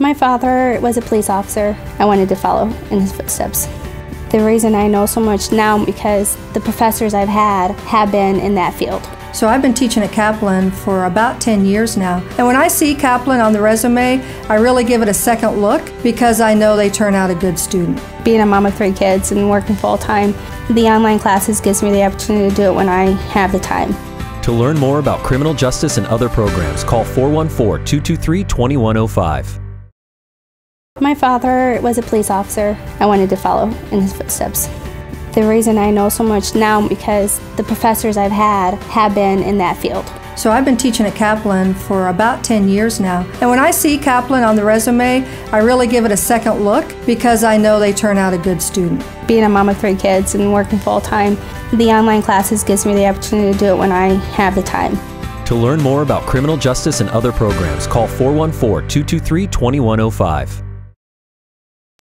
My father was a police officer. I wanted to follow in his footsteps. The reason I know so much now because the professors I've had have been in that field. So I've been teaching at Kaplan for about 10 years now. And when I see Kaplan on the resume, I really give it a second look because I know they turn out a good student. Being a mom of 3 kids and working full-time, the online classes gives me the opportunity to do it when I have the time. To learn more about criminal justice and other programs, call 414-223-2105. My father was a police officer. I wanted to follow in his footsteps. The reason I know so much now because the professors I've had have been in that field. So I've been teaching at Kaplan for about 10 years now. And when I see Kaplan on the resume, I really give it a second look because I know they turn out a good student. Being a mom of 3 kids and working full-time, the online classes gives me the opportunity to do it when I have the time. To learn more about criminal justice and other programs, call 414-223-2105.